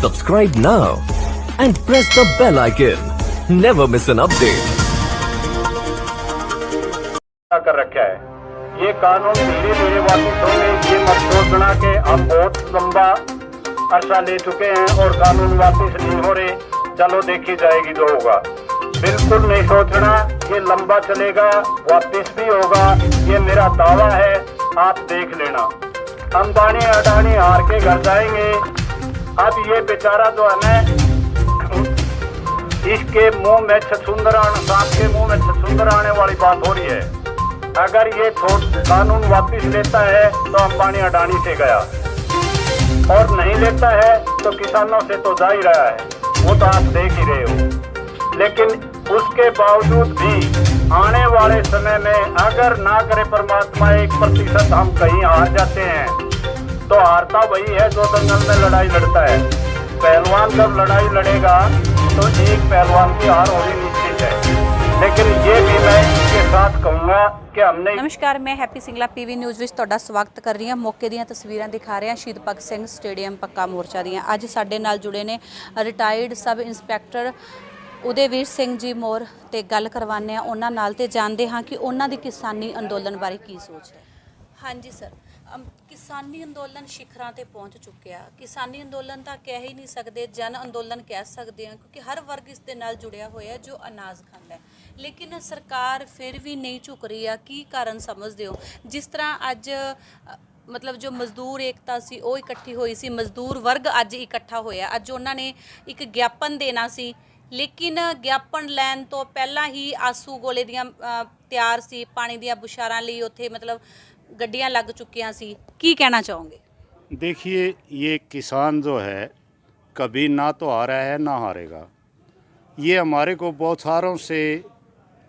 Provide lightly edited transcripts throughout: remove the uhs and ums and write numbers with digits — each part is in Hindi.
Subscribe now and press the bell icon. Never miss an update. कर रखा है ये कानून धीरे धीरे वापिस होंगे। ये मत सोचना कि हम बहुत लंबा अरसा ले चुके हैं और कानून वापिस नहीं हो रहे, चलो देखी जाएगी जो होगा। बिल्कुल नहीं सोचना, ये लंबा चलेगा, वापिस भी होगा, ये मेरा दावा है, आप देख लेना। अंबानी अडानी हार के घर जाएंगे। अब ये बेचारा जो है ना, इसके मुंह में छछूंदर सांप के मुंह में छछूंदर आने वाली बात हो रही है। अगर ये कानून वापिस लेता है तो अंबानी अडानी से गया, और नहीं लेता है तो किसानों से तो जा ही रहा है, वो तो आप देख ही रहे हो। लेकिन उसके बावजूद भी आने वाले समय में अगर ना करे परमात्मा 1% हम कहीं हार जाते हैं, तो हारता वही है जो दंगल में लड़ाई लड़ता है। पहलवान जब लड़ाई लड़ेगा तो एक पहलवान की हार होनी निश्चित है। लेकिन ये भी मैं इसके साथ कहूँगा कि हमने। नमस्कार, मैं हैप्पी सिंगला पीवी न्यूज़ ਵਿੱਚ ਤੁਹਾਡਾ ਸਵਾਗਤ ਕਰ ਰਹੀ ਹਾਂ। ਮੌਕੇ ਦੀਆਂ ਤਸਵੀਰਾਂ ਦਿਖਾ ਰਹੇ ਹਾਂ ਸ਼ਹੀਦ ਭਗਤ ਸਿੰਘ ਸਟੇਡੀਅਮ ਪੱਕਾ ਮੋਰਚਾ ਦੀਆਂ। ਅੱਜ ਸਾਡੇ ਨਾਲ ਜੁੜੇ ਨੇ retired sub inspector ਉਦੇਵੀਰ Singh ji ਮੋਰ ਤੇ ਗੱਲ ਕਰਵਾਉਂਦੇ ਹਾਂ ਉਹਨਾਂ ਨਾਲ ਤੇ ਜਾਣਦੇ ਹਾਂ ਕਿ ਉਹਨਾਂ ਦੀ ਕਿਸਾਨੀ ਅੰਦੋਲਨ ਬਾਰੇ ਕੀ ਸੋਚ ਹੈ। ਹਾਂਜੀ ਸਰ, ਕਿਸਾਨੀ ਅੰਦੋਲਨ ਸਿਖਰਾਂ ਤੇ ਪਹੁੰਚ ਚੁੱਕਿਆ। ਕਿਸਾਨੀ ਅੰਦੋਲਨ ਤਾਂ ਕਹਿ ਹੀ ਨਹੀਂ ਸਕਦੇ, ਜਨ ਅੰਦੋਲਨ ਕਹਿ ਸਕਦੇ ਹਾਂ, ਕਿਉਂਕਿ ਹਰ ਵਰਗ ਇਸ ਦੇ ਨਾਲ ਜੁੜਿਆ ਹੋਇਆ ਜੋ ਅਨਾਜ ਖਾਂਦਾ ਹੈ। ਲੇਕਿਨ ਸਰਕਾਰ ਫਿਰ ਵੀ ਨਹੀਂ ਝੁਕ ਰਹੀ ਆ। ਕੀ ਕਾਰਨ ਸਮਝਦੇ ਹੋ? ਜਿਸ ਤਰ੍ਹਾਂ ਅੱਜ ਮਤਲਬ ਜੋ ਮਜ਼ਦੂਰ ਏਕਤਾ ਸੀ ਉਹ ਇਕੱਠੀ ਹੋਈ ਸੀ, ਮਜ਼ਦੂਰ ਵਰਗ ਅੱਜ ਇਕੱਠਾ ਹੋਇਆ। ਅੱਜ ਉਹਨਾਂ ਨੇ ਇੱਕ ਗਿਆਪਨ ਦੇਣਾ ਸੀ, ਲੇਕਿਨ ਗਿਆਪਨ ਲੈਣ ਤੋਂ ਪਹਿਲਾਂ ਹੀ ਆਸੂ ਗੋਲੇ ਦੀਆਂ ਤਿਆਰ ਸੀ, ਪਾਣੀ ਦੀਆਂ ਬੁਸ਼ਾਰਾਂ ਲਈ ਉੱਥੇ ਮਤਲਬ गड्डियां लग चुकियां सी। की कहना चाहोगे? देखिए, ये किसान जो है कभी ना तो हारा है ना हारेगा। ये हमारे को बौछारों से,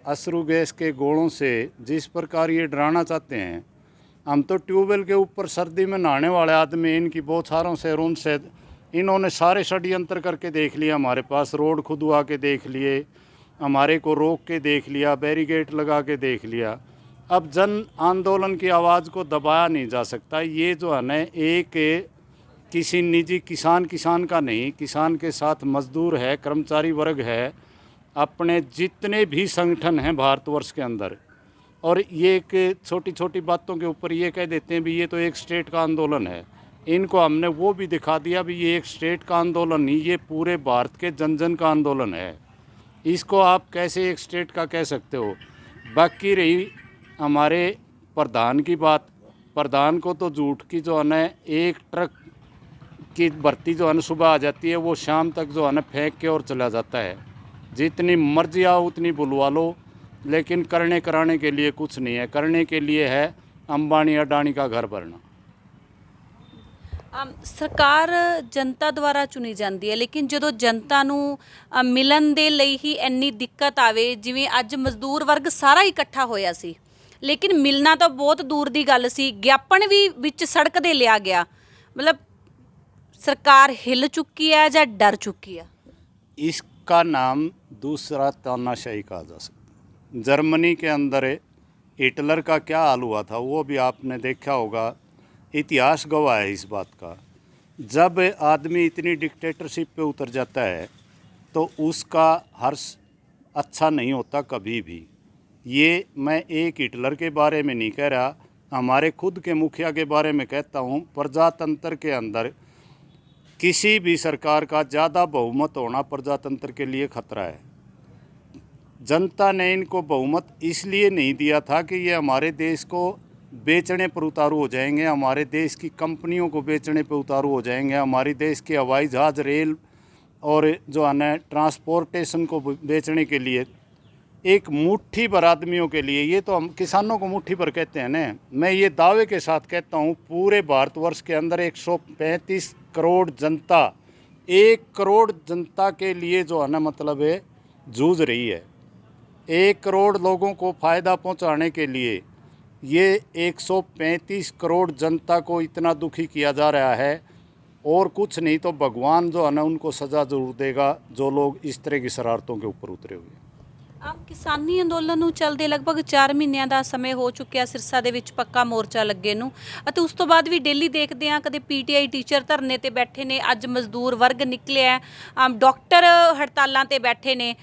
अश्रु गैस के गोलों से जिस प्रकार ये डराना चाहते हैं, हम तो ट्यूबवेल के ऊपर सर्दी में नहाने वाले आदमी इनकी बौछारों से और उनसे इन्होंने सारे षड्यंत्र करके देख लिया। हमारे पास रोड खुदवा के देख लिए, हमारे को रोक के देख लिया, बैरिकेड लगा के देख लिया। अब जन आंदोलन की आवाज़ को दबाया नहीं जा सकता। ये जो है ना, एक किसी निजी किसान का नहीं, किसान के साथ मजदूर है, कर्मचारी वर्ग है, अपने जितने भी संगठन हैं भारतवर्ष के अंदर, और ये एक छोटी छोटी बातों के ऊपर ये कह देते हैं भी ये तो एक स्टेट का आंदोलन है। इनको हमने वो भी दिखा दिया भी ये एक स्टेट का आंदोलन नहीं, ये पूरे भारत के जन जन का आंदोलन है। इसको आप कैसे एक स्टेट का कह सकते हो? बाकी रही हमारे प्रधान की बात, प्रधान को तो झूठ की जो है ना, एक ट्रक की भर्ती जो है ना सुबह आ जाती है, वो शाम तक जो है ना फेंक के और चला जाता है। जितनी मर्जी आओ उतनी बुलवा लो, लेकिन करने कराने के लिए कुछ नहीं है। करने के लिए है अंबानी अडानी का घर भरना। ਸਰਕਾਰ ਜਨਤਾ ਦੁਆਰਾ ਚੁਣੀ ਜਾਂਦੀ ਹੈ, ਲੇਕਿਨ ਜਦੋਂ ਜਨਤਾ ਨੂੰ ਮਿਲਣ ਦੇ ਲਈ ਹੀ ਇੰਨੀ ਦਿੱਕਤ ਆਵੇ, ਜਿਵੇਂ ਅੱਜ ਮਜ਼ਦੂਰ ਵਰਗ ਸਾਰਾ ਇਕੱਠਾ ਹੋਇਆ ਸੀ, ਲੇਕਿਨ ਮਿਲਣਾ ਤਾਂ ਬਹੁਤ ਦੂਰ ਦੀ ਗੱਲ ਸੀ, ਗਿਆਪਨ ਵੀ ਵਿੱਚ ਸੜਕ ਦੇ ਲਿਆ ਗਿਆ। मतलब सरकार हिल चुकी है या डर चुकी है? इसका नाम दूसरा तानाशाही कहा जा सकता है। जर्मनी के अंदर हिटलर का क्या हाल हुआ था वो भी आपने देखा होगा, इतिहास गवाह है इस बात का। जब आदमी इतनी डिक्टेटरशिप पे उतर जाता है तो उसका हर्ष अच्छा नहीं होता कभी भी। ये मैं एक हिटलर के बारे में नहीं कह रहा, हमारे खुद के मुखिया के बारे में कहता हूँ। प्रजातंत्र के अंदर किसी भी सरकार का ज़्यादा बहुमत होना प्रजातंत्र के लिए खतरा है। जनता ने इनको बहुमत इसलिए नहीं दिया था कि ये हमारे देश को बेचने पर उतारू हो जाएंगे, हमारे देश की कंपनियों को बेचने पर उतारू हो जाएंगे, हमारे देश के हवाई जहाज़, रेल और जो है ना ट्रांसपोर्टेशन को बेचने के लिए एक मुट्ठी भर आदमियों के लिए। ये तो हम किसानों को मुट्ठी भर कहते हैं ना। मैं ये दावे के साथ कहता हूँ पूरे भारतवर्ष के अंदर 135 करोड़ जनता, 1 करोड़ जनता के लिए जो है ना मतलब है जूझ रही है। 1 करोड़ लोगों को फ़ायदा पहुँचाने के लिए ये 135 करोड़ जनता को इतना दुखी किया जा रहा है, और कुछ नहीं तो भगवान जो है ना उनको सज़ा ज़रूर देगा जो लोग इस तरह की शरारतों के ऊपर उतरे हुए हैं। ਕਿਸਾਨੀ ਅੰਦੋਲਨ ਨੂੰ ਚੱਲਦੇ ਲਗਭਗ 4 ਮਹੀਨਿਆਂ ਦਾ ਸਮੇਂ ਹੋ ਚੁੱਕਿਆ ਸਿਰਸਾ ਦੇ ਵਿੱਚ ਪੱਕਾ ਮੋਰਚਾ ਲੱਗੇ ਨੂੰ, ਅਤੇ ਉਸ ਤੋਂ ਬਾਅਦ ਵੀ ਡੇਲੀ ਦੇਖਦੇ ਹਾਂ ਕਦੇ ਪੀਟੀਆਈ ਟੀਚਰ ਧਰਨੇ ਤੇ ਬੈਠੇ ਨੇ, ਅੱਜ ਮਜ਼ਦੂਰ ਵਰਗ ਨਿਕਲਿਆ, ਡਾਕਟਰ ਹੜਤਾਲਾਂ ਤੇ ਬੈਠੇ ਨੇ।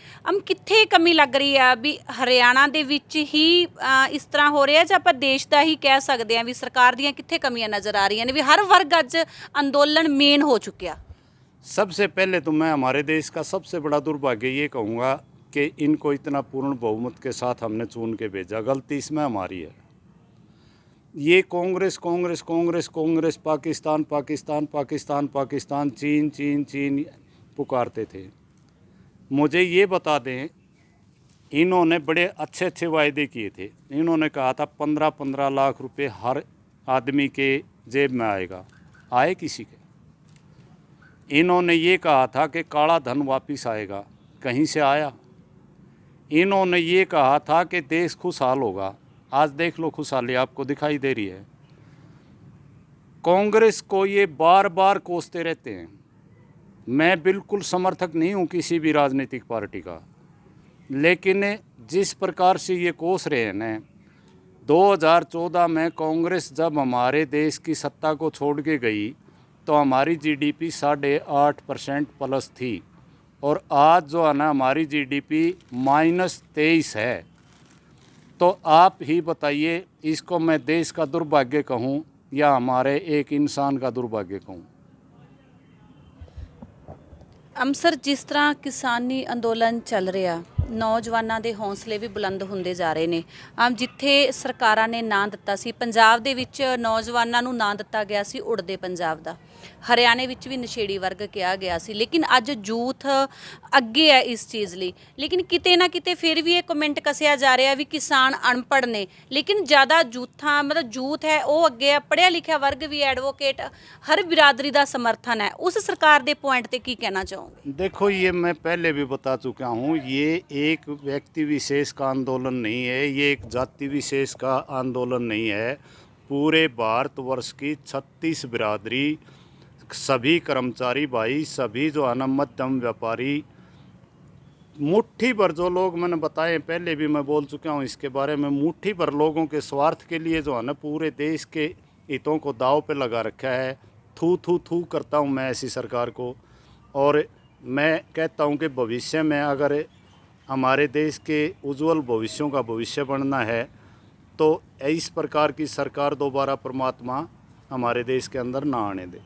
ਕਿੱਥੇ ਕਮੀ ਲੱਗ ਰਹੀ ਆ ਵੀ ਹਰਿਆਣਾ ਦੇ ਵਿੱਚ ਹੀ ਇਸ ਤਰ੍ਹਾਂ ਹੋ ਰਿਹਾ, ਜਾਂ ਆਪਾਂ ਦੇਸ਼ ਦਾ ਹੀ ਕਹਿ ਸਕਦੇ ਹਾਂ ਵੀ ਸਰਕਾਰ ਦੀਆਂ ਕਿੱਥੇ ਕਮੀਆਂ ਨਜ਼ਰ ਆ ਰਹੀਆਂ ਨੇ ਵੀ ਹਰ ਵਰਗ ਅੱਜ ਅੰਦੋਲਨ ਮੇਨ ਹੋ ਚੁੱਕਿਆ? सबसे पहले तो मैं हमारे देश का सबसे बड़ा दुर्भाग्य ये कहूँगा कि इनको इतना पूर्ण बहुमत के साथ हमने चुन के भेजा, गलती इसमें हमारी है। ये कांग्रेस कांग्रेस कांग्रेस कांग्रेस पाकिस्तान पाकिस्तान पाकिस्तान पाकिस्तान चीन चीन चीन पुकारते थे। मुझे ये बता दें, इन्होंने बड़े अच्छे अच्छे वायदे किए थे। इन्होंने कहा था 15-15 लाख रुपए हर आदमी के जेब में आएगा, आए किसी के? इन्होंने ये कहा था कि काला धन वापस आएगा, कहीं से आया? इन्होंने ये कहा था कि देश खुशहाल होगा, आज देख लो खुशहाली आपको दिखाई दे रही है। कांग्रेस को ये बार बार कोसते रहते हैं। मैं बिल्कुल समर्थक नहीं हूँ किसी भी राजनीतिक पार्टी का, लेकिन जिस प्रकार से ये कोस रहे हैं न, 2014 में कांग्रेस जब हमारे देश की सत्ता को छोड़ के गई तो हमारी जीडीपी 8.5% प्लस थी, और आज जो है ना हमारी जीडीपी -23 है। तो आप ही बताइए, इसको मैं देश का दुर्भाग्य कहूँ या हमारे एक इंसान का दुर्भाग्य कहूँ? ਅੰਮ੍ਰਿਤਸਰ ਜਿਸ ਤਰ੍ਹਾਂ ਕਿਸਾਨੀ ਅੰਦੋਲਨ ਚੱਲ ਰਿਹਾ, ਨੌਜਵਾਨਾਂ ਦੇ ਹੌਸਲੇ ਵੀ ਬੁਲੰਦ ਹੁੰਦੇ ਜਾ ਰਹੇ ਨੇ। ਜਿੱਥੇ ਸਰਕਾਰਾਂ ਨੇ ਨਾਂ ਦਿੱਤਾ ਸੀ, ਪੰਜਾਬ ਦੇ ਵਿੱਚ ਨੌਜਵਾਨਾਂ ਨੂੰ ਨਾਂ ਦਿੱਤਾ ਗਿਆ ਸੀ ਉੜਦੇ ਪੰਜਾਬ ਦਾ, ਹਰਿਆਣੇ ਵਿੱਚ ਵੀ ਨਸ਼ੇੜੀ ਵਰਗ ਕਿਹਾ ਗਿਆ ਸੀ, ਲੇਕਿਨ ਅੱਜ ਯੂਥ ਅੱਗੇ ਹੈ ਇਸ ਚੀਜ਼ ਲਈ। ਲੇਕਿਨ ਕਿਤੇ ਨਾ ਕਿਤੇ ਫਿਰ ਵੀ ਇਹ ਕਮੈਂਟ ਕਸਿਆ ਜਾ ਰਿਹਾ ਵੀ ਕਿਸਾਨ ਅਨਪੜ੍ਹ ਨੇ, ਲੇਕਿਨ ਜ਼ਿਆਦਾ ਯੂਥਾਂ ਮਤਲਬ ਯੂਥ ਹੈ ਉਹ ਅੱਗੇ ਹੈ, ਪੜ੍ਹਿਆ ਲਿਖਿਆ ਵਰਗ ਵੀ, ਐਡਵੋਕੇਟ, ਹਰ ਬਿਰਾਦਰੀ ਦਾ ਸਮਰਥਨ ਹੈ। ਉਸ ਸਰਕਾਰ ਦੇ ਪੁਆਇੰਟ ਤੇ ਕੀ ਕਹਿਣਾ ਚਾਹੋਗੇ? देखो, ये मैं पहले भी बता चुका हूँ, ये एक व्यक्ति विशेष का आंदोलन नहीं है, ये एक जाति विशेष का आंदोलन नहीं है। पूरे भारतवर्ष की 36 बिरादरी, सभी कर्मचारी भाई, सभी जो है ना मध्यम व्यापारी, मुट्ठी भर जो लोग मैंने बताए, पहले भी मैं बोल चुका हूँ इसके बारे में, मुट्ठी भर लोगों के स्वार्थ के लिए जो है ना पूरे देश के हितों को दाव पे लगा रखा है। थू थू थू करता हूँ मैं ऐसी सरकार को, और मैं कहता हूँ कि भविष्य में अगर हमारे देश के उज्जवल भविष्यों का भविष्य बनना है तो इस प्रकार की सरकार दोबारा परमात्मा हमारे देश के अंदर ना आने दे।